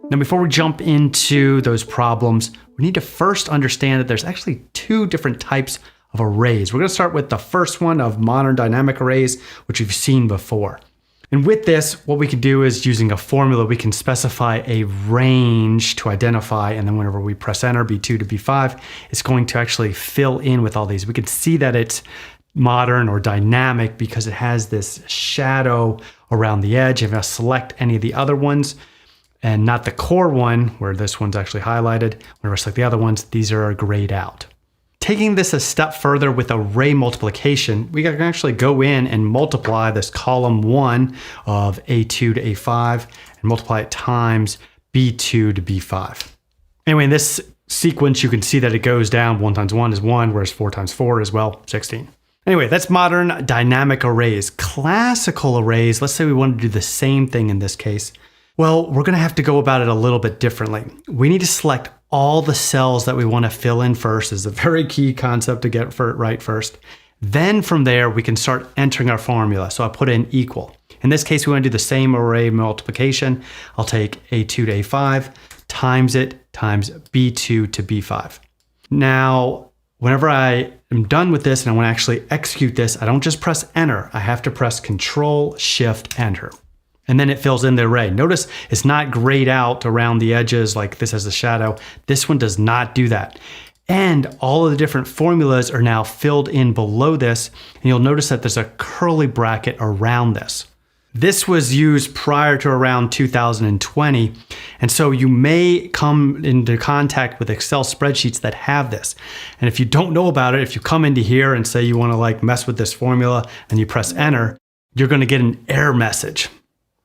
Now, before we jump into those problems, we need to first understand that there's actually two different types of arrays. We're going to start with the first one of modern dynamic arrays, which we've seen before. And with this, what we can do is using a formula, we can specify a range to identify, and then whenever we press enter, B2 to B5, it's going to actually fill in with all these. We can see that it's modern or dynamic because it has this shadow around the edge. If I select any of the other ones, and not the core one, where this one's actually highlighted, whenever I select the other ones, these are grayed out. Taking this a step further with array multiplication, we can actually go in and multiply this column 1 of A2 to A5 and multiply it times B2 to B5. Anyway, in this sequence, you can see that it goes down. 1 times 1 is 1, whereas 4 times 4 is, well, 16. Anyway, that's modern dynamic arrays. Classical arrays, let's say we want to do the same thing in this case. Well, we're going to have to go about it a little bit differently. We need to select all the cells that we want to fill in first. Is a very key concept to get right first. Then from there, we can start entering our formula. So I put in equal. In this case, we want to do the same array multiplication. I'll take A2 to A5 times it times B2 to B5. Now, whenever I am done with this and I want to actually execute this, I don't just press enter. I have to press Control Shift Enter. And then it fills in the array. Notice it's not grayed out around the edges like this has a shadow. This one does not do that. And all of the different formulas are now filled in below this. And you'll notice that there's a curly bracket around this. This was used prior to around 2020. And so you may come into contact with Excel spreadsheets that have this. And if you don't know about it, if you come into here and say you want to like mess with this formula and you press enter, you're going to get an error message.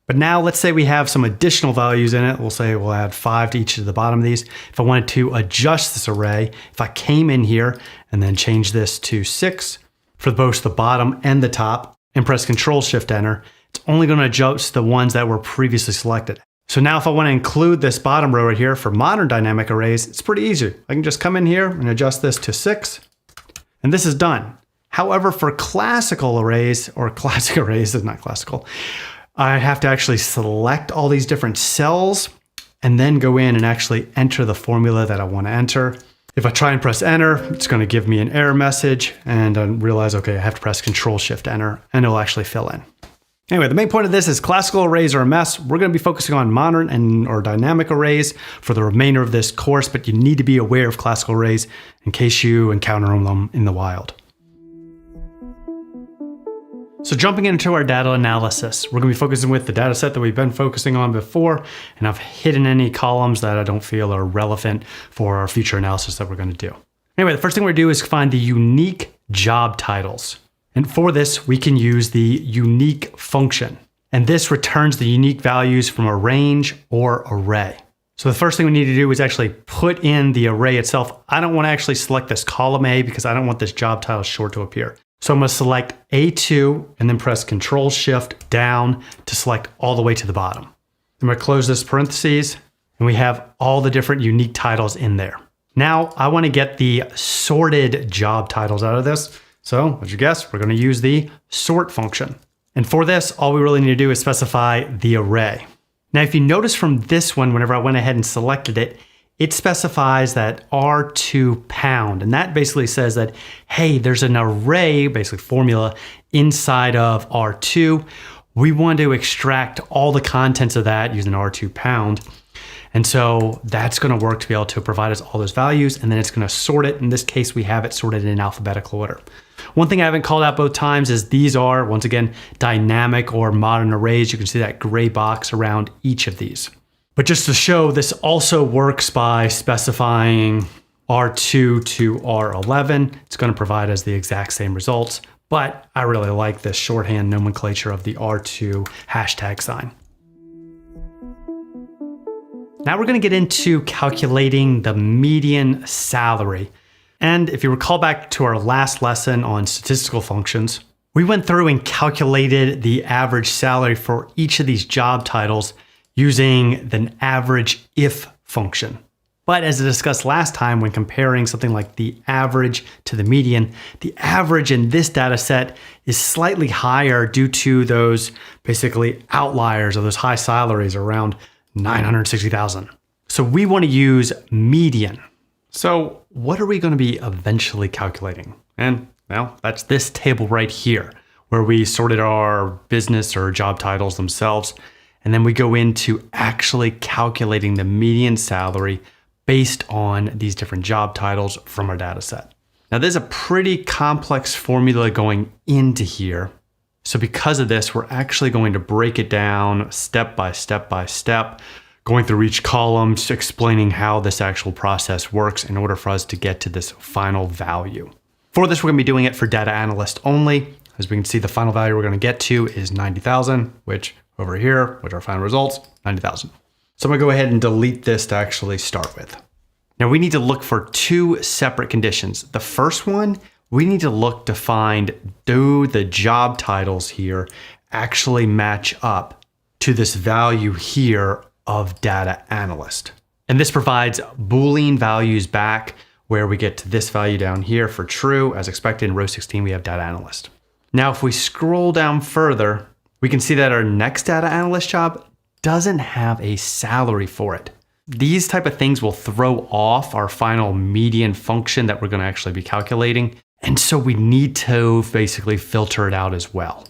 But now let's say we have some additional values in it. We'll say we'll add 5 to each of the bottom of these. If I wanted to adjust this array, if I came in here and then change this to 6 for both the bottom and the top and press Control Shift Enter, it's only going to adjust the ones that were previously selected. So now if I want to include this bottom row right here for modern dynamic arrays, it's pretty easy. I can just come in here and adjust this to 6, and this is done. However, for classical arrays, or classic arrays is not classical, I have to actually select all these different cells and then go in and actually enter the formula that I want to enter. If I try and press enter, it's going to give me an error message and I realize, okay, I have to press Control Shift Enter and it'll actually fill in. Anyway, the main point of this is classical arrays are a mess. We're going to be focusing on modern or dynamic arrays for the remainder of this course, but you need to be aware of classical arrays in case you encounter them in the wild. So jumping into our data analysis, we're going to be focusing with the data set that we've been focusing on before, and I've hidden any columns that I don't feel are relevant for our future analysis that we're going to do. Anyway, the first thing we're going to do is find the unique job titles. And for this, we can use the unique function. And this returns the unique values from a range or array. So the first thing we need to do is actually put in the array itself. I don't want to actually select this column A because I don't want this job title short to appear. So I'm going to select A2 and then press Control Shift down to select all the way to the bottom. I'm going to close this parentheses and we have all the different unique titles in there. Now I want to get the sorted job titles out of this. So what'd you guess? We're going to use the sort function. And for this, all we really need to do is specify the array. Now, if you notice from this one, whenever I went ahead and selected it, it specifies that R2 pound. And that basically says that, hey, there's an array, basically formula, inside of R2. We want to extract all the contents of that using R2 pound. And so that's going to work to be able to provide us all those values. And then it's going to sort it. In this case, we have it sorted in alphabetical order. One thing I haven't called out both times is these are, once again, dynamic or modern arrays. You can see that gray box around each of these. But just to show, this also works by specifying R2 to R11. It's going to provide us the exact same results, but I really like this shorthand nomenclature of the R2 hashtag sign. Now we're going to get into calculating the median salary. And if you recall back to our last lesson on statistical functions, we went through and calculated the average salary for each of these job titles using the average if function. But as I discussed last time, when comparing something like the average to the median, the average in this data set is slightly higher due to those basically outliers of those high salaries around 960,000. So we want to use median. So what are we going to be eventually calculating? And well, that's this table right here, where we sorted our business or job titles themselves. And then we go into actually calculating the median salary based on these different job titles from our data set. Now there's a pretty complex formula going into here. So because of this, we're actually going to break it down step by step, going through each column, explaining how this actual process works in order for us to get to this final value. For this, we're going to be doing it for data analyst only. As we can see, the final value we're going to get to is 90,000, which over here, which are our final results, 90,000. So I'm going to go ahead and delete this to actually start with. Now we need to look for two separate conditions. The first one, we need to look to find, do the job titles here actually match up to this value here of data analyst? And this provides Boolean values back, where we get to this value down here for true. As expected in row 16, we have data analyst. Now, if we scroll down further, we can see that our next data analyst job doesn't have a salary for it. These type of things will throw off our final median function that we're going to actually be calculating. And so we need to basically filter it out as well.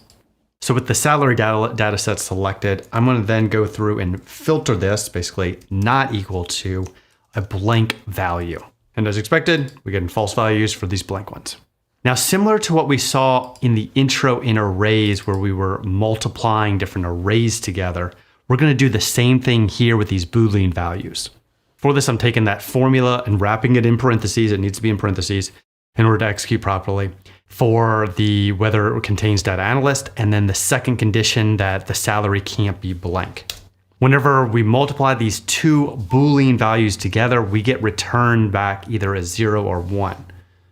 So with the salary data set selected, I'm going to then go through and filter this, basically not equal to a blank value. And as expected, we get false values for these blank ones. Now, similar to what we saw in the intro in arrays, where we were multiplying different arrays together, we're going to do the same thing here with these Boolean values. For this, I'm taking that formula and wrapping it in parentheses. It needs to be in parentheses in order to execute properly for the whether it contains data analyst, and then the second condition that the salary can't be blank. Whenever we multiply these two Boolean values together, we get returned back either a 0 or 1.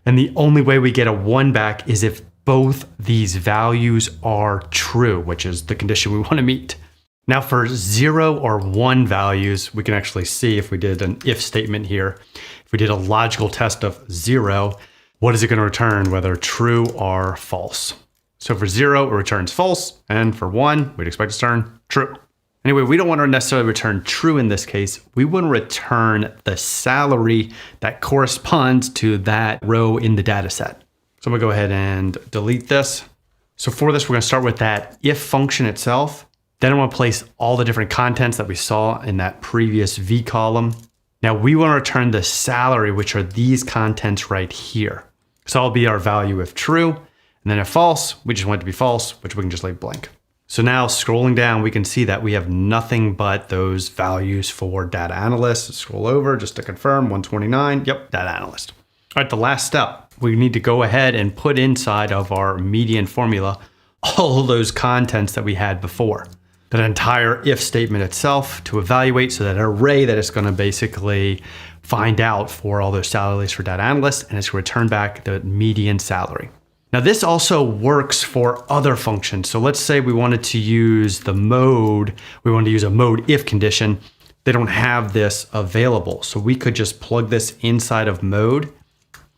And the only way we get a 1 back is if both these values are true, which is the condition we want to meet. Now for 0 or 1 values, we can actually see if we did an if statement here, if we did a logical test of 0, what is it going to return, whether true or false? So for 0, it returns false, and for 1, we'd expect it to return true. Anyway, we don't want to necessarily return true in this case. We want to return the salary that corresponds to that row in the data set. So I'm going to go ahead and delete this. So for this, we're going to start with that if function itself. Then I'm going to place all the different contents that we saw in that previous V column. Now we want to return the salary, which are these contents right here. So that'll be our value if true. And then if false, we just want it to be false, which we can just leave blank. So now scrolling down, we can see that we have nothing but those values for data analyst. Scroll over just to confirm, 129, yep, data analyst. All right, the last step, we need to go ahead and put inside of our median formula all those contents that we had before. That entire if statement itself to evaluate, so that array that it's going to basically find out for all those salaries for data analysts, and it's going to return back the median salary. Now this also works for other functions. So let's say we wanted to use the mode, we wanted to use a mode if condition. They don't have this available. So we could just plug this inside of mode,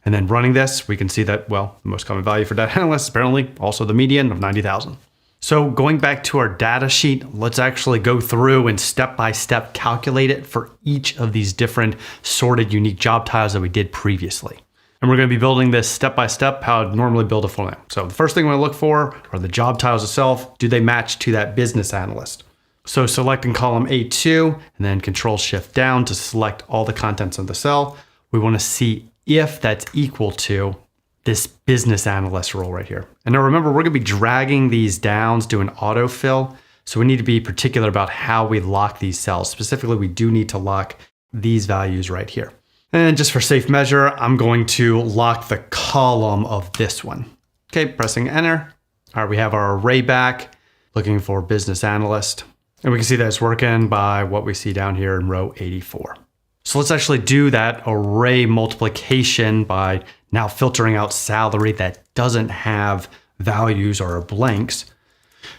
and then running this, we can see that, well, the most common value for data analysts, apparently also the median of 90,000. So going back to our data sheet, let's actually go through and step-by-step calculate it for each of these different sorted unique job titles that we did previously. And we're going to be building this step-by-step how I'd normally build a formula. So the first thing we're going to look for are the job titles itself. Do they match to that business analyst? So selecting column A2 and then Control-Shift down to select all the contents of the cell. We want to see if that's equal to this business analyst role right here. And now remember, we're going to be dragging these down to do an autofill. So we need to be particular about how we lock these cells. Specifically, we do need to lock these values right here. And just for safe measure, I'm going to lock the column of this one. Okay, pressing enter. All right, we have our array back, looking for business analyst. And we can see that it's working by what we see down here in row 84. So let's actually do that array multiplication by now filtering out salary that doesn't have values or blanks.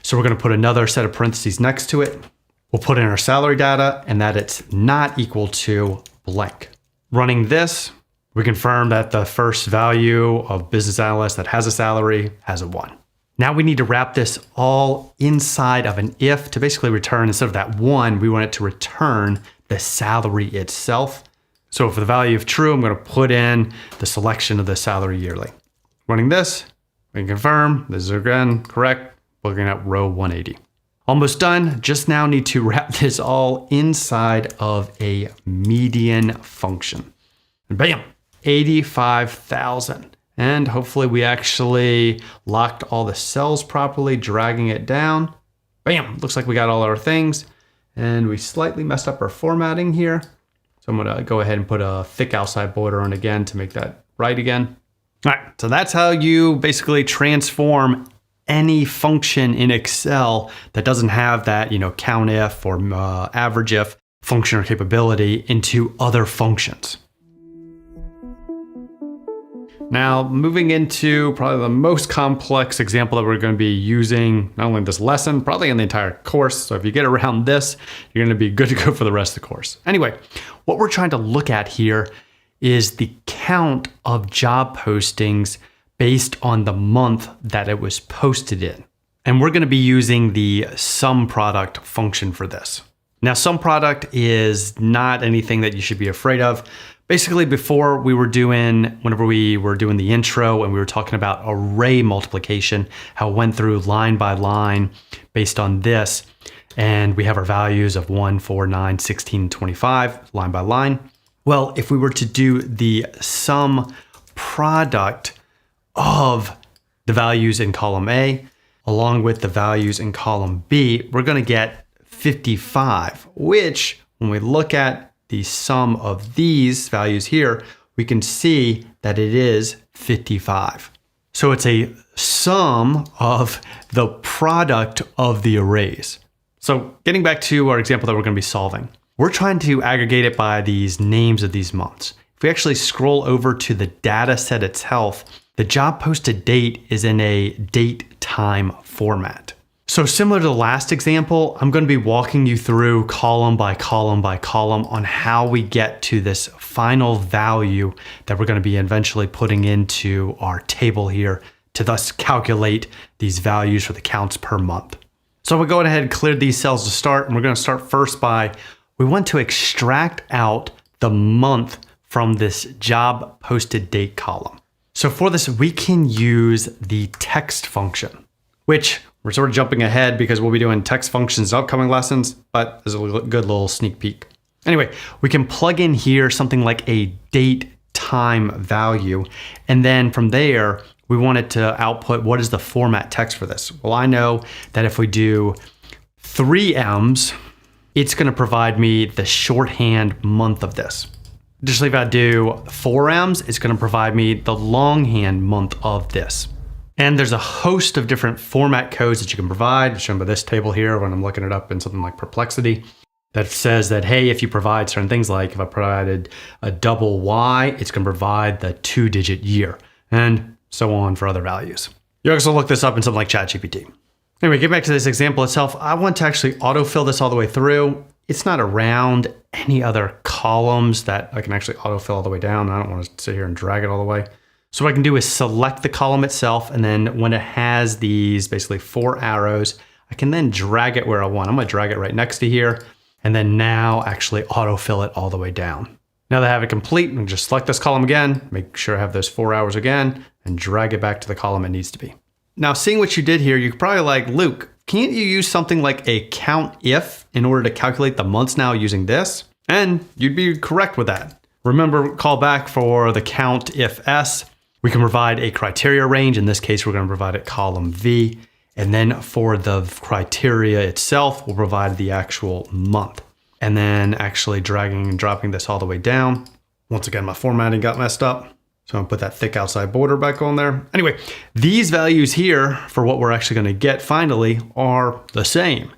So we're going to put another set of parentheses next to it. We'll put in our salary data and that it's not equal to blank. Running this, we confirm that the first value of business analyst that has a salary has a 1. Now we need to wrap this all inside of an if to basically return, instead of that 1, we want it to return the salary itself. So for the value of true, I'm going to put in the selection of the salary yearly. Running this, we can confirm this is again correct. Looking at row 180. Almost done. Just now need to wrap this all inside of a median function. And bam, 85,000. And hopefully we actually locked all the cells properly, dragging it down. Bam, looks like we got all our things. And we slightly messed up our formatting here. So I'm gonna go ahead and put a thick outside border on again to make that right again. All right, so that's how you basically transform any function in Excel that doesn't have that, COUNTIF or AVERAGEIF function or capability into other functions. Now, moving into probably the most complex example that we're going to be using, not only in this lesson, probably in the entire course. So if you get around this, you're going to be good to go for the rest of the course. Anyway, what we're trying to look at here is the count of job postings based on the month that it was posted in. And we're going to be using the SUMPRODUCT function for this. Now, SUMPRODUCT is not anything that you should be afraid of. Basically, whenever we were doing the intro and we were talking about array multiplication, how it went through line by line based on this, and we have our values of 1, 4, 9, 16, 25, line by line. Well, if we were to do the sum product of the values in column A along with the values in column B, we're going to get 55, which when we look at the sum of these values here, we can see that it is 55. So it's a sum of the product of the arrays. So getting back to our example that we're going to be solving, we're trying to aggregate it by these names of these months. If we actually scroll over to the data set itself, the job posted date is in a date time format. So similar to the last example, I'm going to be walking you through column by column by column on how we get to this final value that we're going to be eventually putting into our table here to thus calculate these values for the counts per month. So we'll go ahead and clear these cells to start. And we're going to start first by, we want to extract out the month from this job posted date column. So for this, we can use the text function, which we're sort of jumping ahead because we'll be doing text functions in upcoming lessons, but there's a good little sneak peek. Anyway, we can plug in here something like a date time value. And then from there, we want it to output what is the format text for this. Well, I know that if we do 3 M's, it's going to provide me the shorthand month of this. Additionally, if I do 4 M's, it's going to provide me the longhand month of this. And there's a host of different format codes that you can provide, shown by this table here when I'm looking it up in something like Perplexity, that says that, hey, if you provide certain things like if I provided a double Y, it's going to provide the 2-digit year, and so on for other values. You can also look this up in something like ChatGPT. Anyway, get back to this example itself. I want to actually autofill this all the way through. It's not around any other columns that I can actually autofill all the way down. I don't want to sit here and drag it all the way. So what I can do is select the column itself, and then when it has these basically 4 arrows, I can then drag it where I want. I'm going to drag it right next to here, and then now actually autofill it all the way down. Now that I have it complete, I'm going to just select this column again, make sure I have those 4 hours again, and drag it back to the column it needs to be. Now, seeing what you did here, you're probably like, Luke, can't you use something like a COUNTIF in order to calculate the months now using this? And you'd be correct with that. Remember, call back for the COUNTIFS. We can provide a criteria range. In this case, we're going to provide it column V. And then for the criteria itself, we'll provide the actual month. And then actually dragging and dropping this all the way down. Once again, my formatting got messed up. So I'm going to put that thick outside border back on there. Anyway, these values here for what we're actually going to get finally are the same.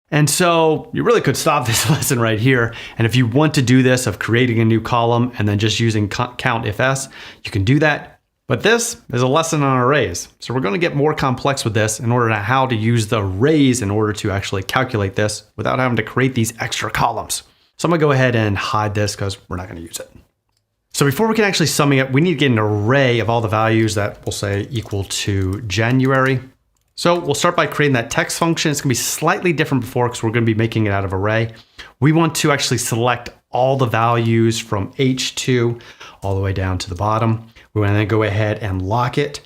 And so you really could stop this lesson right here. And if you want to do this of creating a new column and then just using COUNTIFS, you can do that. But this is a lesson on arrays. So we're going to get more complex with this in order to how to use the arrays in order to actually calculate this without having to create these extra columns. So I'm going to go ahead and hide this because we're not going to use it. So before we can actually sum it up, we need to get an array of all the values that we'll say equal to January. So we'll start by creating that text function. It's gonna be slightly different before because we're gonna be making it out of array. We want to actually select all the values from H2 all the way down to the bottom. We want to then go ahead and lock it.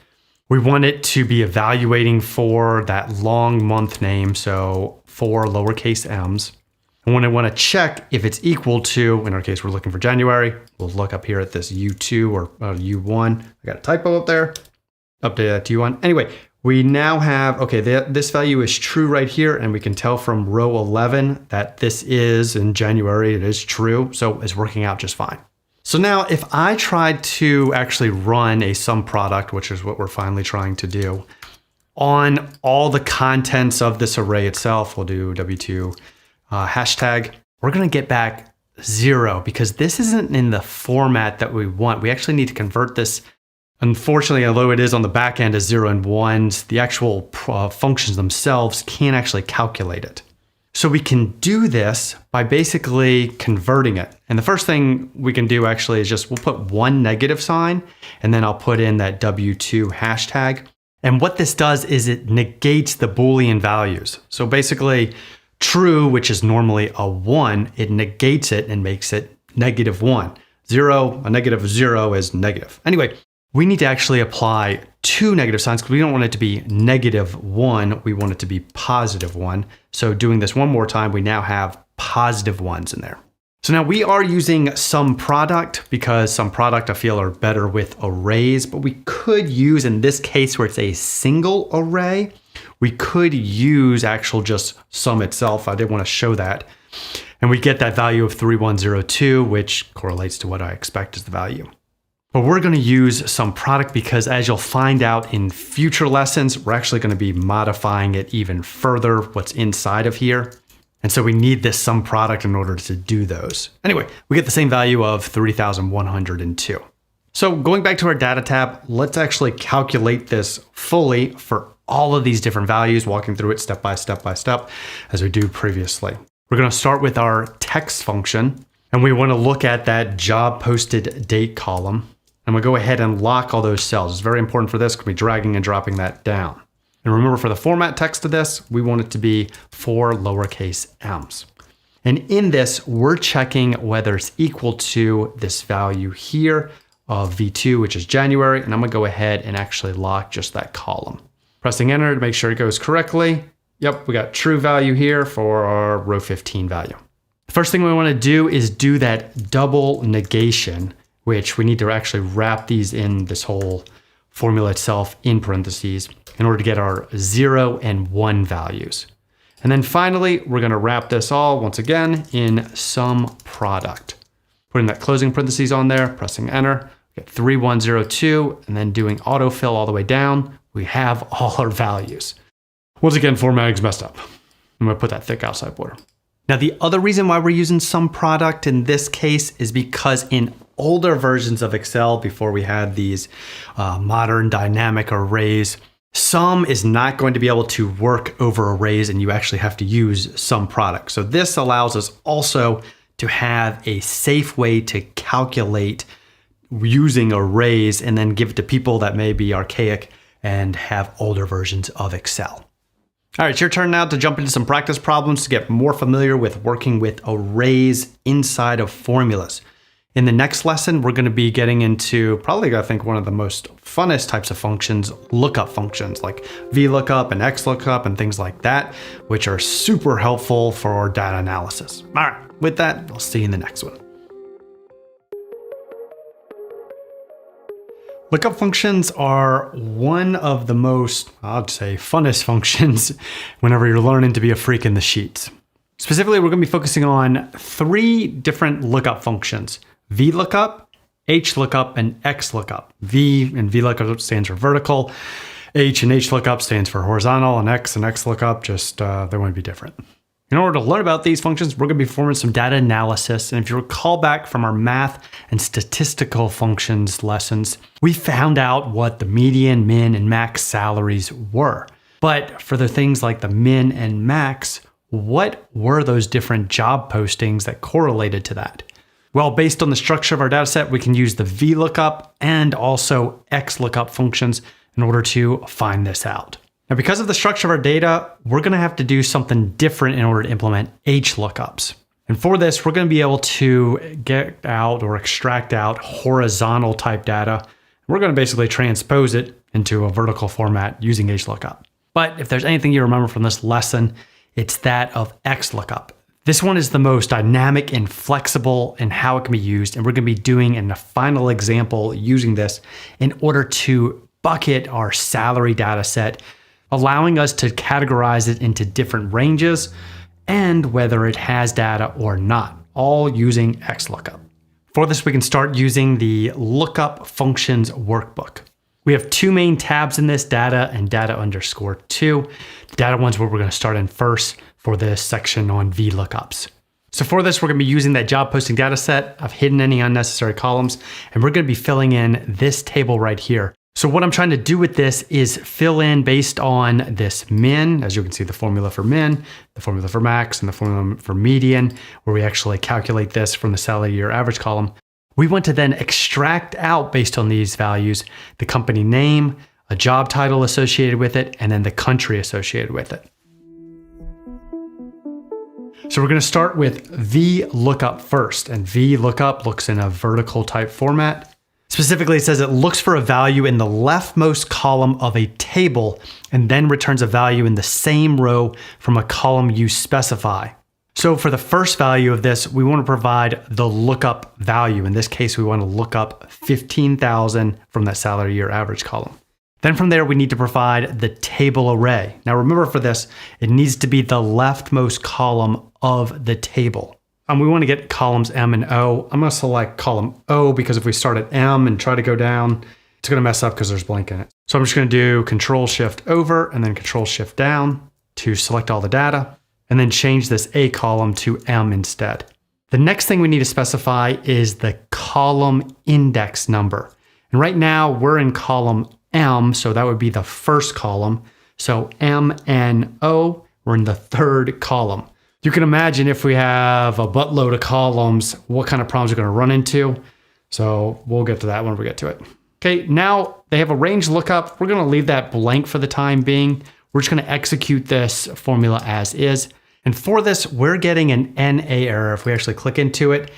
We want it to be evaluating for that long month name, so 4 lowercase m's. And when I want to check if it's equal to, in our case, we're looking for January, we'll look up here at this U2 or U1. I got a typo up there, update that to U1. Anyway, we now have, okay, this value is true right here, and we can tell from row 11 that this is in January, it is true, so it's working out just fine. So now if I tried to actually run a sum product, which is what we're finally trying to do, on all the contents of this array itself, we'll do W2 hashtag, we're gonna get back 0 because this isn't in the format that we want. We actually need to convert this. Unfortunately, although it is on the back end as 0 and 1s, the actual functions themselves can't actually calculate it. So we can do this by basically converting it. And the first thing we can do actually is just, we'll put one negative sign, and then I'll put in that W2 hashtag. And what this does is it negates the Boolean values. So basically, true, which is normally a 1, it negates it and makes it -1. 0, a -0 is negative. Anyway, we need to actually apply 2 negative signs because we don't want it to be -1, we want it to be +1. So doing this one more time, we now have +1s in there. So now we are using sum product because sum product I feel are better with arrays, but we could use, in this case where it's a single array, we could use actual just sum itself. I did want to show that. And we get that value of 3102, which correlates to what I expect is the value. But we're going to use sum product because, as you'll find out in future lessons, we're actually going to be modifying it even further, what's inside of here. And so we need this sum product in order to do those. Anyway, we get the same value of 3,102. So going back to our data tab, let's actually calculate this fully for all of these different values, walking through it step by step as we do previously. We're going to start with our text function, and we want to look at that job posted date column. And we'll go ahead and lock all those cells. It's very important for this. We'll be dragging and dropping that down. And remember, for the format text of this, we want it to be 4 lowercase m's. And in this, we're checking whether it's equal to this value here of V2, which is January. And I'm gonna go ahead and actually lock just that column. Pressing enter to make sure it goes correctly. Yep, we got true value here for our row 15 value. The first thing we wanna do is do that double negation, which we need to actually wrap these in this whole formula itself in parentheses in order to get our 0 and 1 values. And then finally, we're going to wrap this all once again in sum product. Putting that closing parentheses on there, pressing enter, get 3102, and then doing autofill all the way down, we have all our values. Once again, formatting's messed up. I'm going to put that thick outside border. Now, the other reason why we're using sum product in this case is because in older versions of Excel, before we had these modern dynamic arrays, sum is not going to be able to work over arrays, and you actually have to use sum product. So this allows us also to have a safe way to calculate using arrays and then give it to people that may be archaic and have older versions of Excel. All right, it's your turn now to jump into some practice problems to get more familiar with working with arrays inside of formulas. In the next lesson, we're going to be getting into probably, I think, one of the most funnest types of functions, lookup functions like VLOOKUP and XLOOKUP and things like that, which are super helpful for data analysis. All right, with that, I'll see you in the next one. Lookup functions are one of the most, I'd say, funnest functions whenever you're learning to be a freak in the sheets. Specifically, we're going to be focusing on 3 different lookup functions: VLOOKUP, HLOOKUP, and XLOOKUP. V and VLOOKUP stands for vertical, H and HLOOKUP stands for horizontal, and X and XLOOKUP just, they want to be different. In order to learn about these functions, we're going to be performing some data analysis. And if you recall back from our math and statistical functions lessons, we found out what the median, min, and max salaries were. But for the things like the min and max, what were those different job postings that correlated to that? Well, based on the structure of our data set, we can use the VLOOKUP and also XLOOKUP functions in order to find this out. Now, because of the structure of our data, we're going to have to do something different in order to implement HLOOKUPs. And for this, we're going to be able to get out or extract out horizontal type data. We're going to basically transpose it into a vertical format using HLOOKUP. But if there's anything you remember from this lesson, it's that of XLOOKUP. This one is the most dynamic and flexible in how it can be used. And we're going to be doing in the final example using this in order to bucket our salary data set, allowing us to categorize it into different ranges and whether it has data or not, all using XLOOKUP. For this, we can start using the lookup functions workbook. We have two main tabs in this, data and data_2. The data one's where we're going to start in first for this section on VLOOKUPs. So for this, we're going to be using that job posting data set. I've hidden any unnecessary columns, and we're going to be filling in this table right here. So what I'm trying to do with this is fill in based on this min. As you can see, the formula for min, the formula for max, and the formula for median, where we actually calculate this from the salary year average column. We want to then extract out, based on these values, the company name, a job title associated with it, and then the country associated with it. So we're going to start with VLOOKUP first, and VLOOKUP looks in a vertical type format. Specifically, it says it looks for a value in the leftmost column of a table and then returns a value in the same row from a column you specify. So for the first value of this, we want to provide the lookup value. In this case, we want to look up 15,000 from that salary year average column. Then from there, we need to provide the table array. Now remember, for this, it needs to be the leftmost column of the table. We want to get columns M and O. I'm going to select column O because if we start at M and try to go down, it's going to mess up because there's blank in it. So I'm just going to do Control Shift over and then Control Shift down to select all the data and then change this A column to M instead. The next thing we need to specify is the column index number. And right now we're in column M, so that would be the first column. So M and O, we're in the third column. You can imagine if we have a buttload of columns, what kind of problems we're going to run into. So we'll get to that when we get to it. Okay, now they have a range lookup. We're going to leave that blank for the time being. We're just going to execute this formula as is. And for this, we're getting an NA error. If we actually click into it,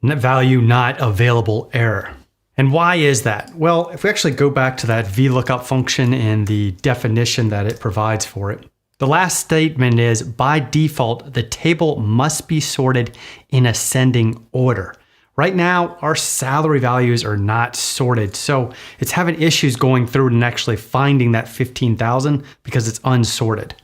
value not available error. And why is that? Well, if we actually go back to that VLOOKUP function and the definition that it provides for it, the last statement is, by default, the table must be sorted in ascending order. Right now, our salary values are not sorted, so it's having issues going through and actually finding that 15,000 because it's unsorted.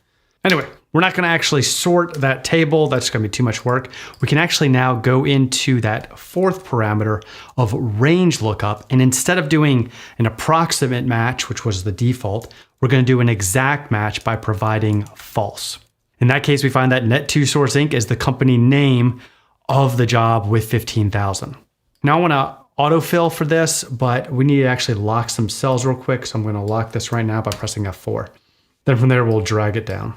Anyway, we're not going to actually sort that table. That's going to be too much work. We can actually now go into that fourth parameter of range lookup, and instead of doing an approximate match, which was the default, we're going to do an exact match by providing false. In that case, we find that Net2Source Inc. is the company name of the job with 15,000. Now I want to autofill for this, but we need to actually lock some cells real quick. So I'm going to lock this right now by pressing F4. Then from there, we'll drag it down.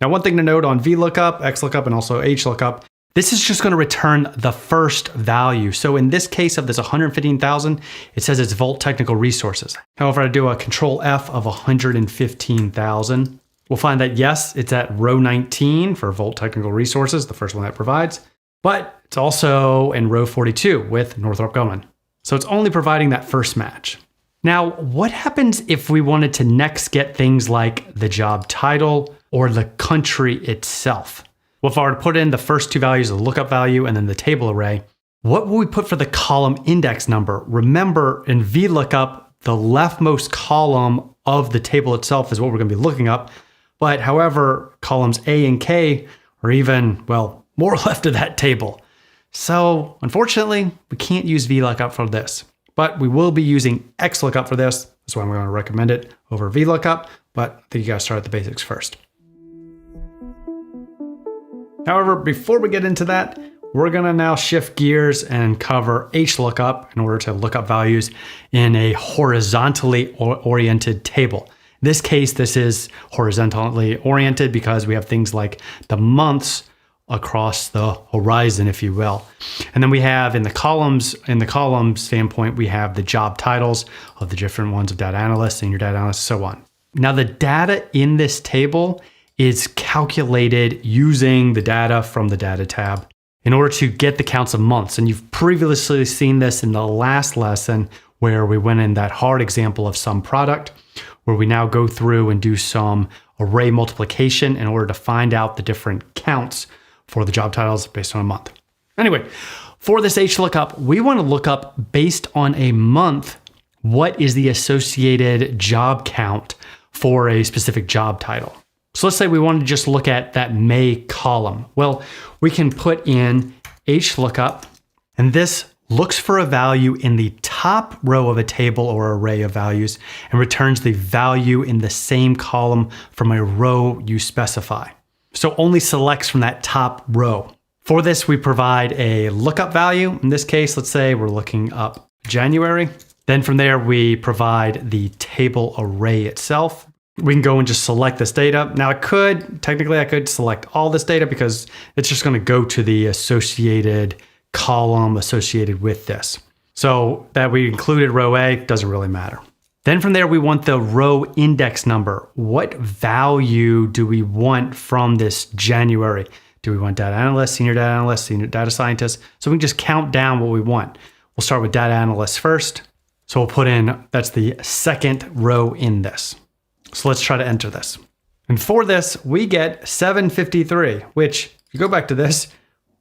Now, one thing to note on VLOOKUP, XLOOKUP, and also HLOOKUP, this is just going to return the first value. So in this case of this 115,000, it says it's Volt Technical Resources. However, I do a Control F of 115,000. We'll find that yes, it's at row 19 for Volt Technical Resources, the first one that provides, but it's also in row 42 with Northrop Grumman. So it's only providing that first match. Now, what happens if we wanted to next get things like the job title or the country itself? Well, if I were to put in the first two values, the lookup value and then the table array, what will we put for the column index number? Remember, in VLOOKUP, the leftmost column of the table itself is what we're going to be looking up. But however, columns A and K are even, well, more left of that table. So unfortunately, we can't use VLOOKUP for this, but we will be using XLOOKUP for this. That's why I'm going to recommend it over VLOOKUP, but I think you guys start at the basics first. However, before we get into that, we're going to now shift gears and cover HLOOKUP in order to look up values in a horizontally oriented table. In this case, this is horizontally oriented because we have things like the months across the horizon, if you will. And then we have in the column standpoint, we have the job titles of the different ones of data analysts, senior data analysts, so on. Now the data in this table is calculated using the data from the data tab in order to get the counts of months. And you've previously seen this in the last lesson where we went in that hard example of some product, where we now go through and do some array multiplication in order to find out the different counts for the job titles based on a month. Anyway, for this HLOOKUP, we want to look up based on a month, what is the associated job count for a specific job title. So let's say we want to just look at that May column. Well, we can put in HLOOKUP, and this looks for a value in the top row of a table or array of values and returns the value in the same column from a row you specify. So only selects from that top row. For this, we provide a lookup value. In this case, let's say we're looking up January. Then from there, we provide the table array itself. We can go and just select this data. Now technically I could select all this data because it's just going to go to the associated column associated with this. So that we included row A doesn't really matter. Then from there, we want the row index number. What value do we want from this January? Do we want data analyst, senior data scientist? So we can just count down what we want. We'll start with data analyst first. So we'll put in, that's the second row in this. So let's try to enter this. And for this, we get 753, which if you go back to this,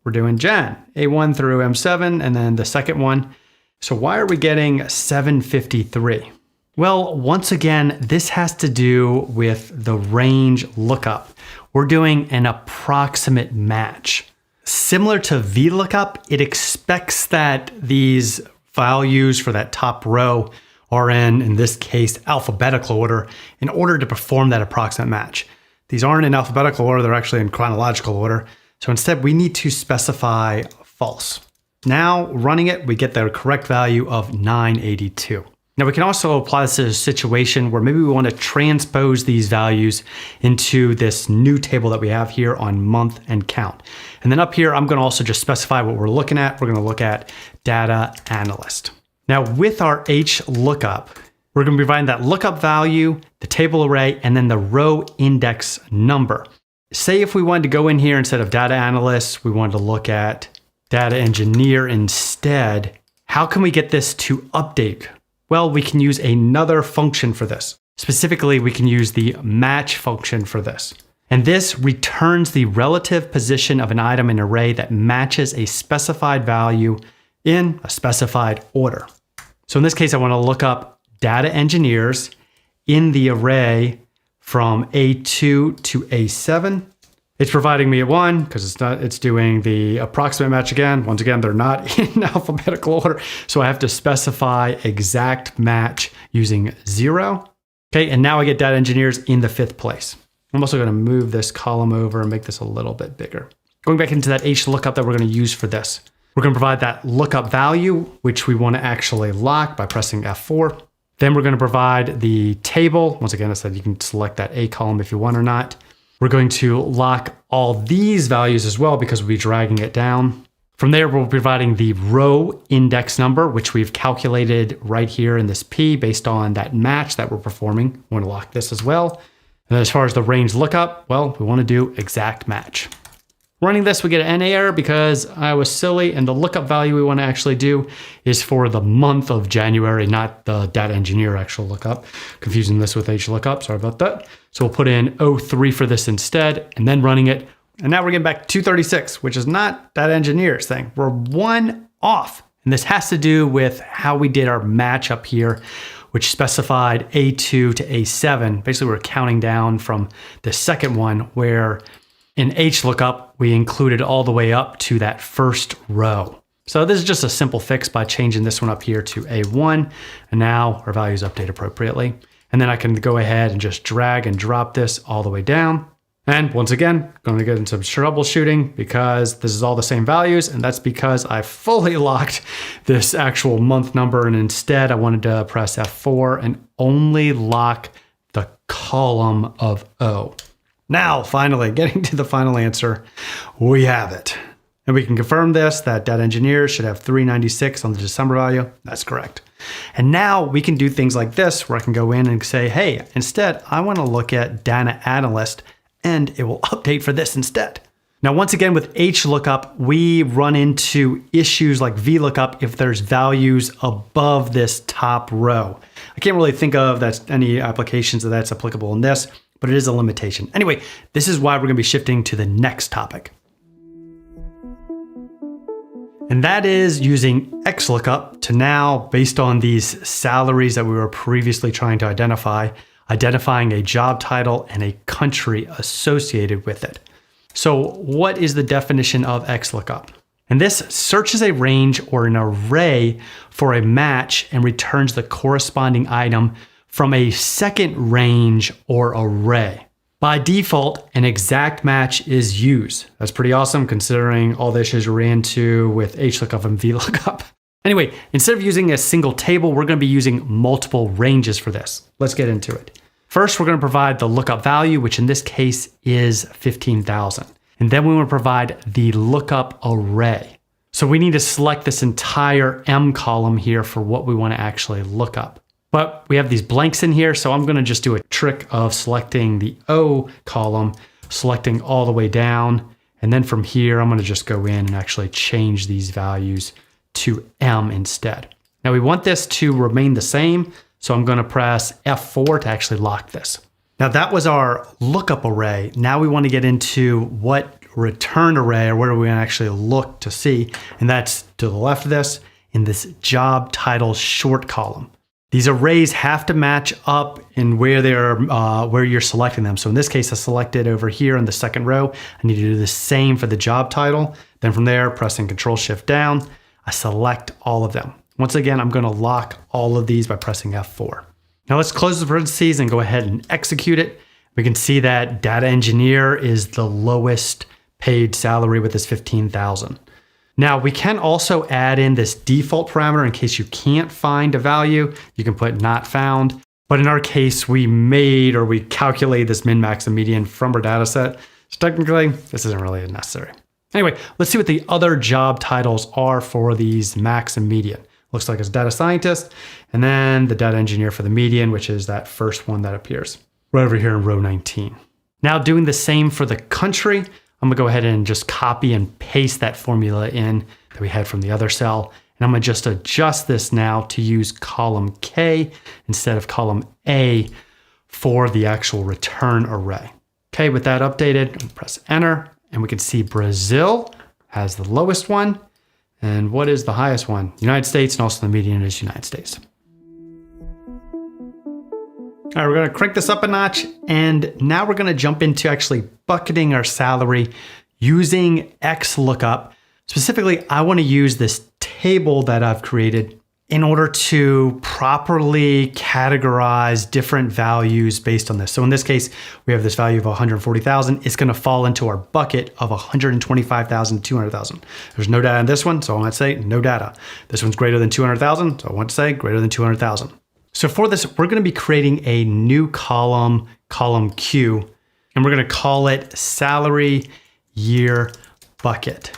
we're doing Jan, A1 through M7, and then the second one. So why are we getting 753? Well, once again, this has to do with the range lookup. We're doing an approximate match. Similar to VLOOKUP, it expects that these values for that top row are in this case, alphabetical order in order to perform that approximate match. These aren't in alphabetical order, they're actually in chronological order. So instead, we need to specify false. Now, running it, we get the correct value of 982. Now, we can also apply this to a situation where maybe we want to transpose these values into this new table that we have here on month and count. And then up here, I'm going to also just specify what we're looking at. We're going to look at data analyst. Now, with our HLOOKUP, we're going to be providing that lookup value, the table array, and then the row index number. Say if we wanted to go in here instead of data analyst, we wanted to look at data engineer instead. How can we get this to update? Well, we can use another function for this. Specifically, we can use the match function for this. And this returns the relative position of an item in an array that matches a specified value in a specified order. So in this case, I want to look up data engineers in the array from A2 to A7. It's providing me a 1 because it's doing the approximate match again. Once again, they're not in alphabetical order. So I have to specify exact match using 0. Okay, and now I get data engineers in the 5th place. I'm also going to move this column over and make this a little bit bigger. Going back into that HLOOKUP that we're going to use for this. We're going to provide that lookup value, which we want to actually lock by pressing F4. Then we're going to provide the table. Once again, I said you can select that A column if you want or not. We're going to lock all these values as well because we'll be dragging it down. From there, we're providing the row index number, which we've calculated right here in this P based on that match that we're performing. We want to lock this as well. And then as far as the range lookup, well, we want to do exact match. Running this, we get an NA error because I was silly, and the lookup value we want to actually do is for the month of January, not the data engineer actual lookup. Confusing this with HLOOKUP, sorry about that. So we'll put in 03 for this instead, and then running it. And now we're getting back to 236, which is not data engineer's thing. We're 1 off. And this has to do with how we did our match up here, which specified A2 to A7. Basically, we're counting down from the second one where in HLOOKUP, we included all the way up to that first row. So this is just a simple fix by changing this one up here to A1. And now our values update appropriately. And then I can go ahead and just drag and drop this all the way down. And once again, going to get into some troubleshooting because this is all the same values. And that's because I fully locked this actual month number. And instead I wanted to press F4 and only lock the column of O. Now, finally, getting to the final answer, we have it. And we can confirm this, that data engineers should have 396 on the December value. That's correct. And now we can do things like this, where I can go in and say, hey, instead, I want to look at data analyst, and it will update for this instead. Now, once again, with HLOOKUP, we run into issues like VLOOKUP if there's values above this top row. I can't really think of any applications that's applicable in this, but it is a limitation. Anyway, this is why we're going to be shifting to the next topic. And that is using XLOOKUP to now, based on these salaries that we were previously trying to identifying a job title and a country associated with it. So what is the definition of XLOOKUP? And this searches a range or an array for a match and returns the corresponding item from a second range or array. By default, an exact match is used. That's pretty awesome considering all the issues we ran into with HLOOKUP and VLOOKUP. Anyway, instead of using a single table, we're going to be using multiple ranges for this. Let's get into it. First, we're going to provide the lookup value, which in this case is 15,000. And then we want to provide the lookup array. So we need to select this entire M column here for what we want to actually look up. But we have these blanks in here, so I'm going to just do a trick of selecting the O column, selecting all the way down. And then from here, I'm going to just go in and actually change these values to M instead. Now we want this to remain the same, so I'm going to press F4 to actually lock this. Now that was our lookup array. Now we want to get into what return array, or where we actually look to see, and that's to the left of this in this job title short column. These arrays have to match up in where where you're selecting them. So in this case, I selected over here in the second row. I need to do the same for the job title. Then from there, pressing Control-Shift down, I select all of them. Once again, I'm going to lock all of these by pressing F4. Now let's close the parentheses and go ahead and execute it. We can see that data engineer is the lowest paid salary with this 15,000. Now we can also add in this default parameter in case you can't find a value. You can put not found. But in our case, we calculated this min, max, and median from our data set. So technically, this isn't really necessary. Anyway, let's see what the other job titles are for these max and median. Looks like it's data scientist, and then the data engineer for the median, which is that first one that appears right over here in row 19. Now doing the same for the country, I'm gonna go ahead and just copy and paste that formula in that we had from the other cell. And I'm gonna just adjust this now to use column K instead of column A for the actual return array. Okay, with that updated, press enter, and we can see Brazil has the lowest one. And what is the highest one? United States, and also the median is United States. All right, we're gonna crank this up a notch, and now we're gonna jump into actually bucketing our salary using XLOOKUP. Specifically, I wanna use this table that I've created in order to properly categorize different values based on this. So in this case, we have this value of 140,000. It's gonna fall into our bucket of 125,000, 200,000. There's no data in this one, so I want to say no data. This one's greater than 200,000, so I want to say greater than 200,000. So for this, we're going to be creating a new column, column Q, and we're going to call it salary year bucket.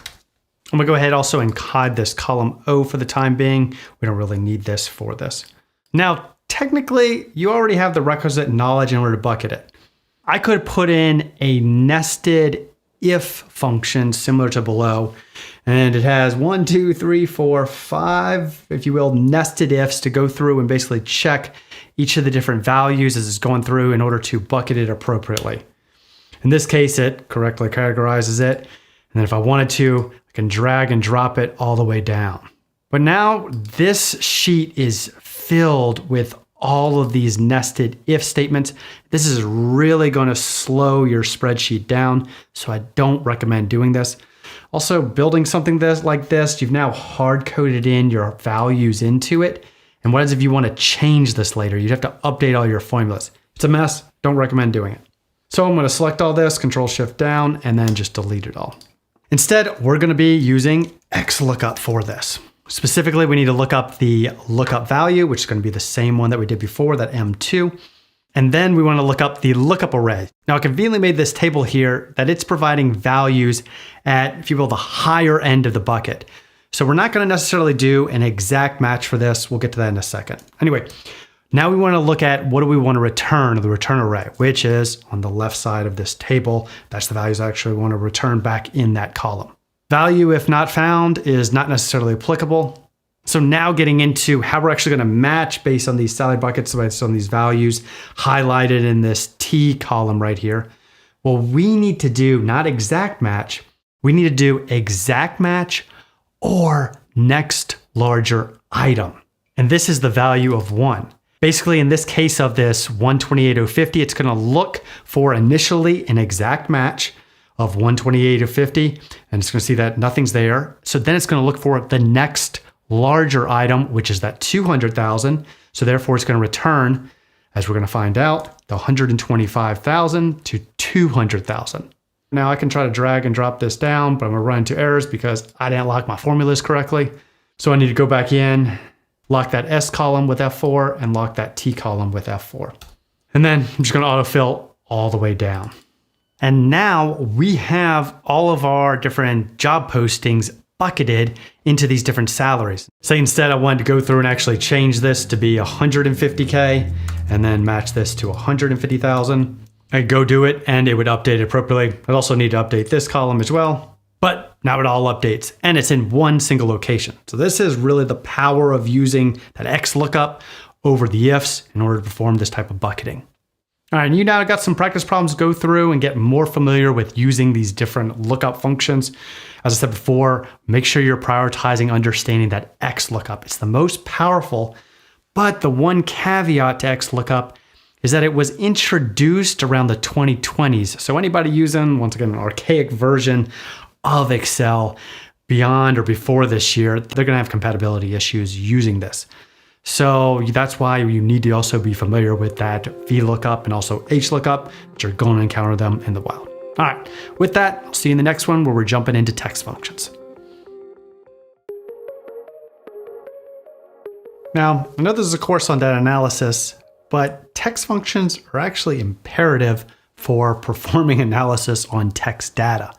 I'm going to go ahead also and hide this column O for the time being. We don't really need this for this. Now, technically, you already have the requisite knowledge in order to bucket it. I could put in a nested if function similar to below, and it has 1, 2, 3, 4, 5, if you will, nested ifs to go through and basically check each of the different values as it's going through in order to bucket it appropriately. In this case, it correctly categorizes it. And then if I wanted to, I can drag and drop it all the way down. But now this sheet is filled with all of these nested if statements. This is really going to slow your spreadsheet down, so I don't recommend doing this. Also, building something like this, you've now hard-coded in your values into it. And what if you want to change this later? You'd have to update all your formulas. It's a mess. Don't recommend doing it. So I'm going to select all this, Control-Shift down, and then just delete it all. Instead, we're going to be using XLOOKUP for this. Specifically, we need to look up the lookup value, which is going to be the same one that we did before, that M2. And then we want to look up the lookup array. Now I conveniently made this table here that it's providing values at, if you will, the higher end of the bucket. So we're not going to necessarily do an exact match for this. We'll get to that in a second. Anyway, now we want to look at what do we want to return of the return array, which is on the left side of this table. That's the values I actually want to return back in that column. Value, if not found, is not necessarily applicable. So now getting into how we're actually going to match based on these salary buckets, based on these values highlighted in this T column right here. Well, we need to do not exact match. We need to do exact match or next larger item. And this is the value of 1. Basically, in this case of this 128,050, it's going to look for initially an exact match of 128,050, and it's going to see that nothing's there. So then it's going to look for the next larger item, which is that 200,000. So therefore, it's going to return, as we're going to find out, the 125,000 to 200,000. Now I can try to drag and drop this down, but I'm going to run into errors because I didn't lock my formulas correctly. So I need to go back in, lock that S column with F4 and lock that T column with F4. And then I'm just going to autofill all the way down. And now we have all of our different job postings bucketed into these different salaries. Say instead I wanted to go through and actually change this to be 150K and then match this to 150,000. I'd go do it and it would update it appropriately. I'd also need to update this column as well. But now it all updates and it's in one single location. So this is really the power of using that XLOOKUP over the ifs in order to perform this type of bucketing. All right, and you now got some practice problems to go through and get more familiar with using these different lookup functions. As I said before, make sure you're prioritizing understanding that XLOOKUP. It's the most powerful, but the one caveat to XLOOKUP is that it was introduced around the 2020s. So anybody using, once again, an archaic version of Excel beyond or before this year, they're going to have compatibility issues using this. So that's why you need to also be familiar with that VLOOKUP and also HLOOKUP, which are going to encounter them in the wild. All right, with that, I'll see you in the next one where we're jumping into text functions. Now, I know this is a course on data analysis, but text functions are actually imperative for performing analysis on text data.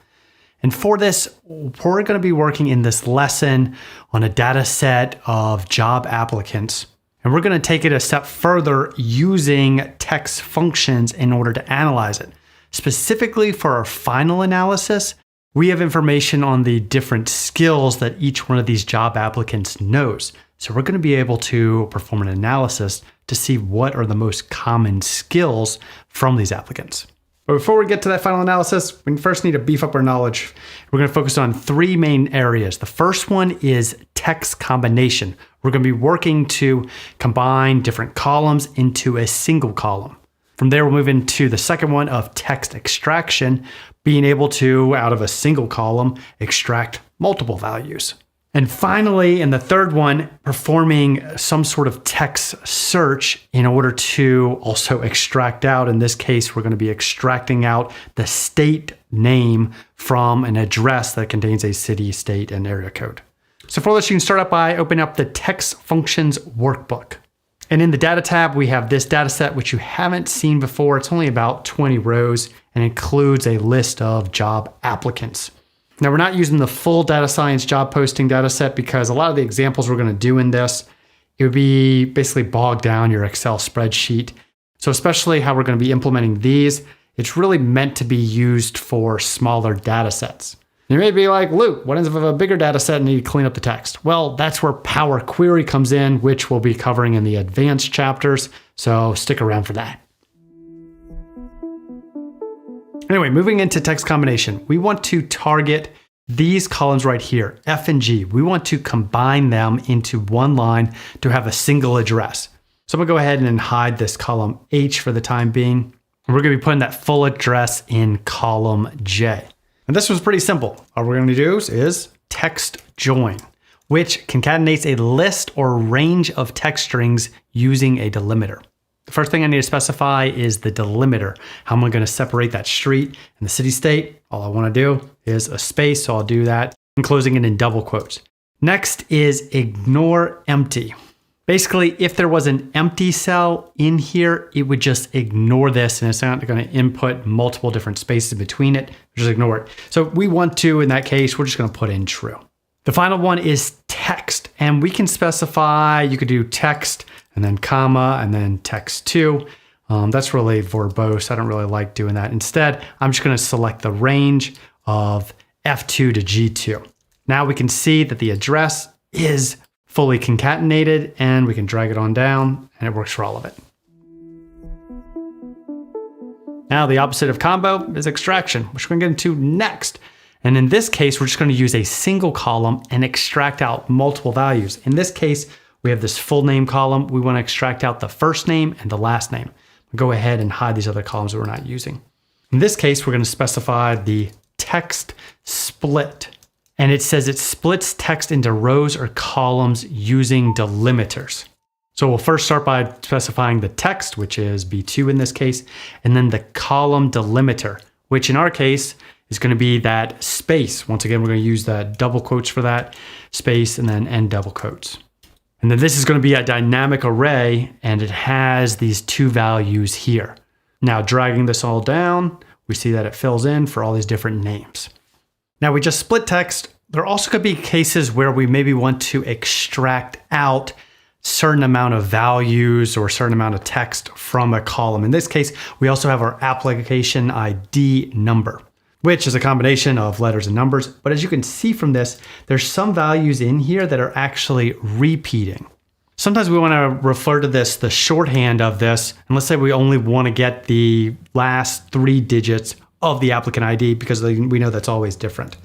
And for this, we're going to be working in this lesson on a data set of job applicants. And we're going to take it a step further using text functions in order to analyze it. Specifically for our final analysis, we have information on the different skills that each one of these job applicants knows. So we're going to be able to perform an analysis to see what are the most common skills from these applicants. But before we get to that final analysis, we first need to beef up our knowledge. We're going to focus on 3 main areas. The first one is text combination. We're going to be working to combine different columns into a single column. From there, we'll move into the second one of text extraction, being able to, out of a single column, extract multiple values. And finally, in the third one, performing some sort of text search in order to also extract out. In this case, we're going to be extracting out the state name from an address that contains a city, state, and area code. So for this, you can start out by opening up the text functions workbook. And in the data tab, we have this data set, which you haven't seen before. It's only about 20 rows and includes a list of job applicants. Now, we're not using the full data science job posting data set because a lot of the examples we're going to do in this, it would be basically bog down your Excel spreadsheet. So especially how we're going to be implementing these, it's really meant to be used for smaller data sets. You may be like, Luke, what if I have a bigger data set and need to clean up the text? Well, that's where Power Query comes in, which we'll be covering in the advanced chapters. So stick around for that. Anyway, moving into text combination, we want to target these columns right here, F and G. We want to combine them into one line to have a single address. So I'm gonna go ahead and hide this column H for the time being. And we're gonna be putting that full address in column J. And this was pretty simple. All we're gonna do is text join, which concatenates a list or range of text strings using a delimiter. The first thing I need to specify is the delimiter. How am I going to separate that street and the city state? All I want to do is a space, so I'll do that, enclosing it in double quotes. Next is ignore empty. Basically, if there was an empty cell in here, it would just ignore this and it's not going to input multiple different spaces between it. Just ignore it. So we want to, in that case, we're just going to put in true. The final one is text, and we can specify, you could do text and then comma and then text2. That's really verbose. I don't really like doing that. Instead, I'm just going to select the range of F2 to G2. Now we can see that the address is fully concatenated, and we can drag it on down and it works for all of it. Now the opposite of combo is extraction, which we're going to get into next. And in this case, we're just going to use a single column and extract out multiple values. In this case, we have this full name column. We want to extract out the first name and the last name. We'll go ahead and hide these other columns that we're not using. In this case, we're going to specify the text split. And it says it splits text into rows or columns using delimiters. So we'll first start by specifying the text, which is B2 in this case, and then the column delimiter, which in our case is going to be that space. Once again, we're going to use that double quotes for that space and then end double quotes. And then this is going to be a dynamic array, and it has these two values here. Now dragging this all down, we see that it fills in for all these different names. Now we just split text. There also could be cases where we maybe want to extract out certain amount of values or a certain amount of text from a column. In this case, we also have our application ID number, which is a combination of letters and numbers. But as you can see from this, there's some values in here that are actually repeating. Sometimes we want to refer to this, the shorthand of this, and let's say we only want to get the last 3 digits of the applicant ID because we know that's always different.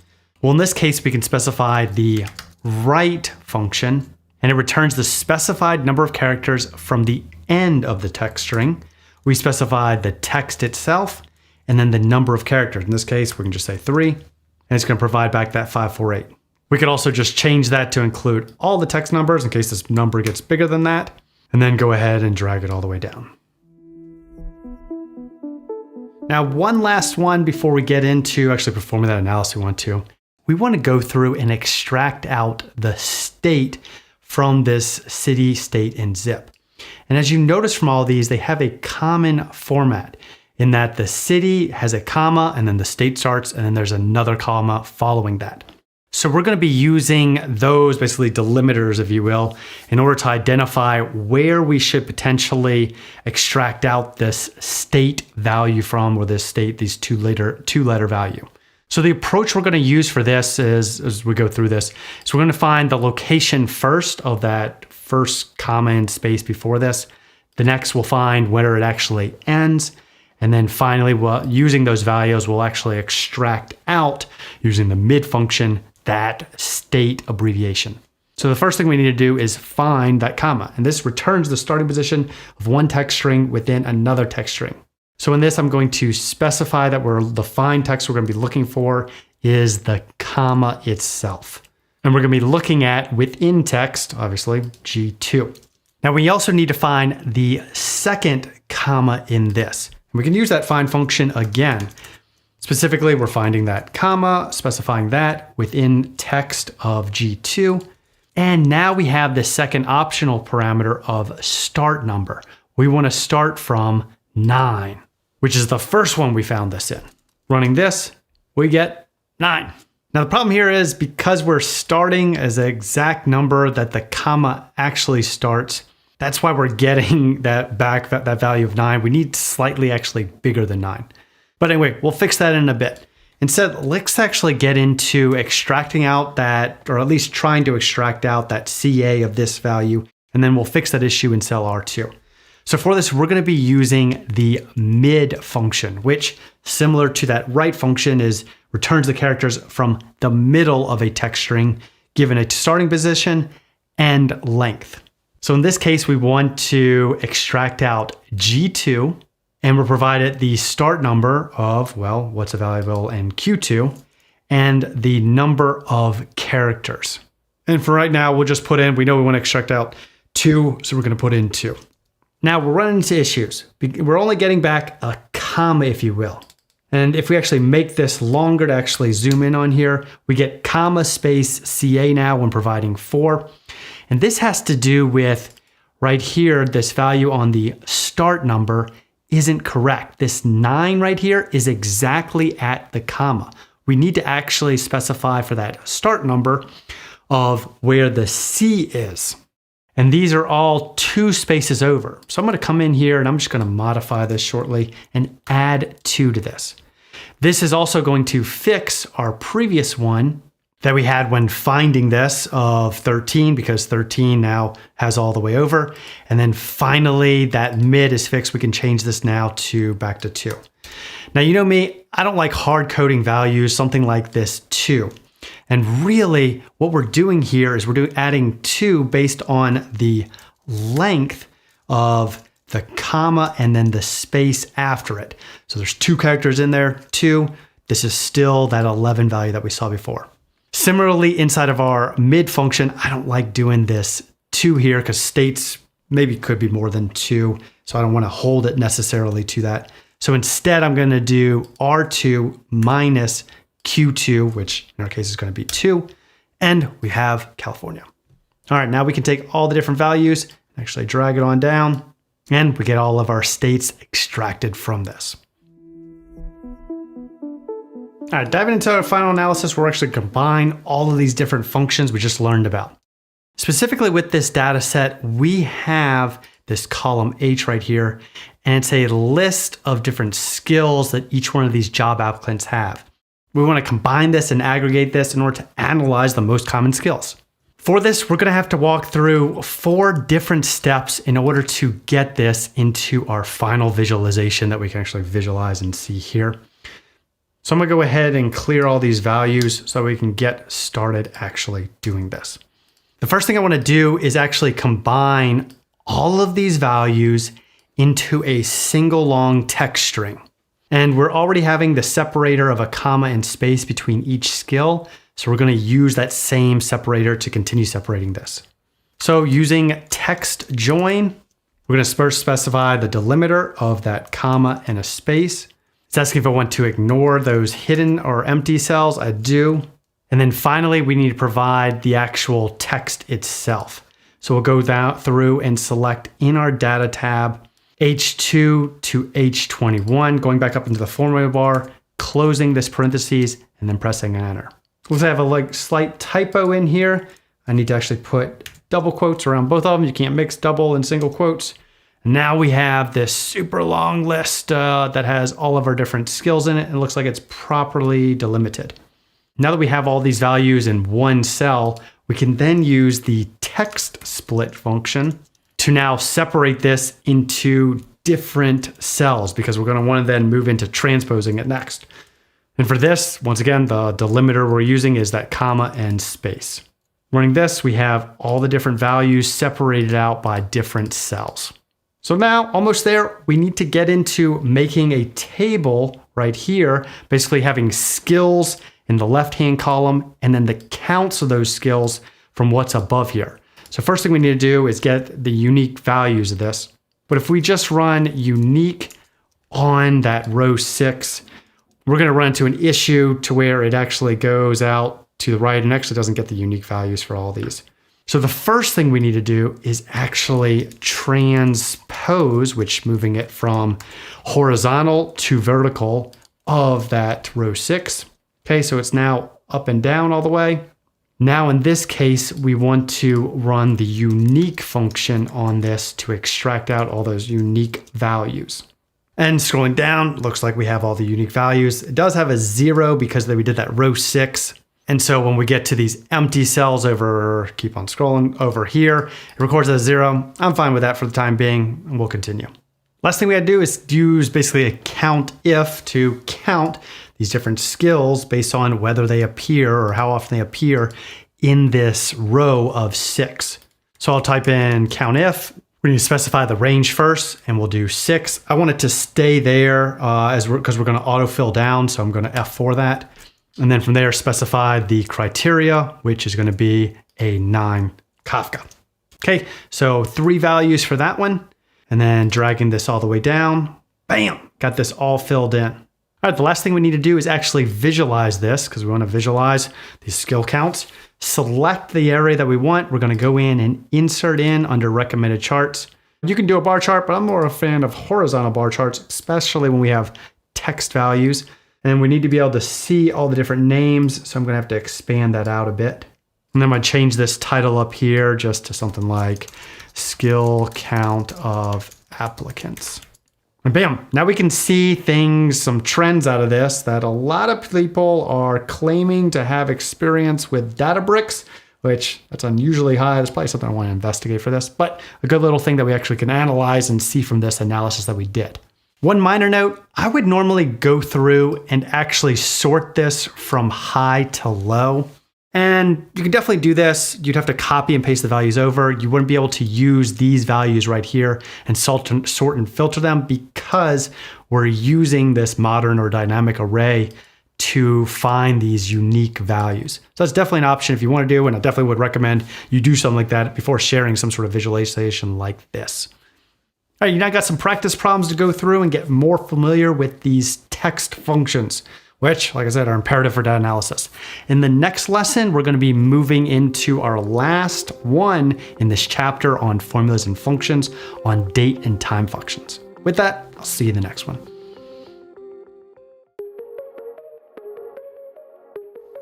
Well, in this case, we can specify the write function, and it returns the specified number of characters from the end of the text string. We specify the text itself, and then the number of characters. In this case, we can just say 3, and it's going to provide back that 548. We could also just change that to include all the text numbers in case this number gets bigger than that, and then go ahead and drag it all the way down. Now, one last one before we get into actually performing that analysis we want to go through and extract out the state from this city, state, and zip. And as you notice from all of these, they have a common format in that the city has a comma and then the state starts and then there's another comma following that. So we're going to be using those basically delimiters, if you will, in order to identify where we should potentially extract out this state value from, or this state, these two-letter value. So the approach we're going to use for this is, as we go through this, is we're going to find the location first of that first comma and space before this. The next we'll find where it actually ends. And then finally, using those values, we'll actually extract out, using the mid function, that state abbreviation. So the first thing we need to do is find that comma, and this returns the starting position of one text string within another text string. So in this, I'm going to specify that the find text we're going to be looking for is the comma itself. And we're going to be looking at within text, obviously, G2. Now we also need to find the second comma in this. And we can use that find function again. Specifically, we're finding that comma, specifying that within text of G2. And now we have the second optional parameter of start number. We want to start from 9, which is the first one we found this in. Running this, we get 9. Now the problem here is because we're starting as an exact number that the comma actually starts, that's why we're getting that back, that value of 9. We need slightly actually bigger than 9. But anyway, we'll fix that in a bit. Instead, let's actually get into extracting out that, or at least trying to extract out that CA of this value, and then we'll fix that issue in cell R2. So for this, we're going to be using the mid function, which, similar to that write function, returns the characters from the middle of a text string, given a starting position and length. So in this case, we want to extract out G2, and we're provided the start number of, well, what's available in Q2, and the number of characters. And for right now, we'll just put in, we know we want to extract out 2, so we're going to put in 2. Now we're running into issues. We're only getting back a comma, if you will. And if we actually make this longer to actually zoom in on here, we get comma space CA now when providing 4. And this has to do with right here, this value on the start number isn't correct. This 9 right here is exactly at the comma. We need to actually specify for that start number of where the C is. And these are all 2 spaces over. So I'm going to come in here and I'm just going to modify this shortly and add 2 to this. This is also going to fix our previous one that we had when finding this of 13, because 13 now has all the way over. And then finally that mid is fixed. We can change this now to back to 2. Now, you know me, I don't like hard coding values, something like this 2. And really what we're doing here is we're adding 2 based on the length of the comma and then the space after it. So there's 2 characters in there, 2. This is still that 11 value that we saw before. Similarly, inside of our mid function, I don't like doing this 2 here because states maybe could be more than 2. So I don't want to hold it necessarily to that. So instead, I'm going to do R2 minus Q2, which in our case is going to be 2. And we have California. All right, now we can take all the different values and actually drag it on down. And we get all of our states extracted from this. All right, diving into our final analysis, we're actually combine all of these different functions we just learned about. Specifically with this data set, we have this column H right here, and it's a list of different skills that each one of these job applicants have. We want to combine this and aggregate this in order to analyze the most common skills. For this, we're going to have to walk through 4 different steps in order to get this into our final visualization that we can actually visualize and see here. So I'm going to go ahead and clear all these values so we can get started actually doing this. The first thing I want to do is actually combine all of these values into a single long text string. And we're already having the separator of a comma and space between each skill. So we're going to use that same separator to continue separating this. So using text join, we're going to first specify the delimiter of that comma and a space. It's asking if I want to ignore those hidden or empty cells. I do. And then finally, we need to provide the actual text itself. So we'll go down through and select in our data tab, H2 to H21, going back up into the formula bar, closing this parentheses, and then pressing enter. Looks like I have a slight typo in here. I need to actually put double quotes around both of them. You can't mix double and single quotes. Now we have this super long list that has all of our different skills in it. It looks like it's properly delimited. Now that we have all these values in one cell, we can then use the text split function to now separate this into different cells because we're going to want to then move into transposing it next. And for this, once again, the delimiter we're using is that comma and space. Running this, we have all the different values separated out by different cells. So now, almost there, we need to get into making a table right here, basically having skills in the left-hand column and then the counts of those skills from what's above here. So first thing we need to do is get the unique values of this. But if we just run unique on that row 6, we're going to run into an issue to where it actually goes out to the right and actually doesn't get the unique values for all these. So the first thing we need to do is actually transpose, which moving it from horizontal to vertical of that row 6. Okay, so it's now up and down all the way. Now in this case, we want to run the unique function on this to extract out all those unique values. And scrolling down, looks like we have all the unique values. It does have a 0 because we did that row 6. And so when we get to these empty cells over, keep on scrolling over here, it records as 0. I'm fine with that for the time being, and we'll continue. Last thing we gotta do is use basically a count if to count these different skills based on whether they appear or how often they appear in this row of 6. So I'll type in count if. We need to specify the range first, and we'll do 6. I want it to stay there because we're going to autofill down, so I'm going to F4 that. And then from there, specify the criteria, which is going to be a 9 Kafka. Okay, so 3 values for that one. And then dragging this all the way down. Bam! Got this all filled in. All right, the last thing we need to do is actually visualize this because we want to visualize these skill counts. Select the area that we want. We're going to go in and insert in under recommended charts. You can do a bar chart, but I'm more a fan of horizontal bar charts, especially when we have text values. And we need to be able to see all the different names. So I'm going to have to expand that out a bit. And then I'm going to change this title up here just to something like skill count of applicants. And bam, now we can see things, some trends out of this that a lot of people are claiming to have experience with Databricks, which that's unusually high. That's probably something I want to investigate for this, but a good little thing that we actually can analyze and see from this analysis that we did. One minor note, I would normally go through and actually sort this from high to low. And you can definitely do this. You'd have to copy and paste the values over. You wouldn't be able to use these values right here and sort and filter them because we're using this modern or dynamic array to find these unique values. So that's definitely an option if you want to do, and I definitely would recommend you do something like that before sharing some sort of visualization like this. All right, you now got some practice problems to go through and get more familiar with these text functions, which, like I said, are imperative for data analysis. In the next lesson, we're going to be moving into our last one in this chapter on formulas and functions on date and time functions. With that, I'll see you in the next one.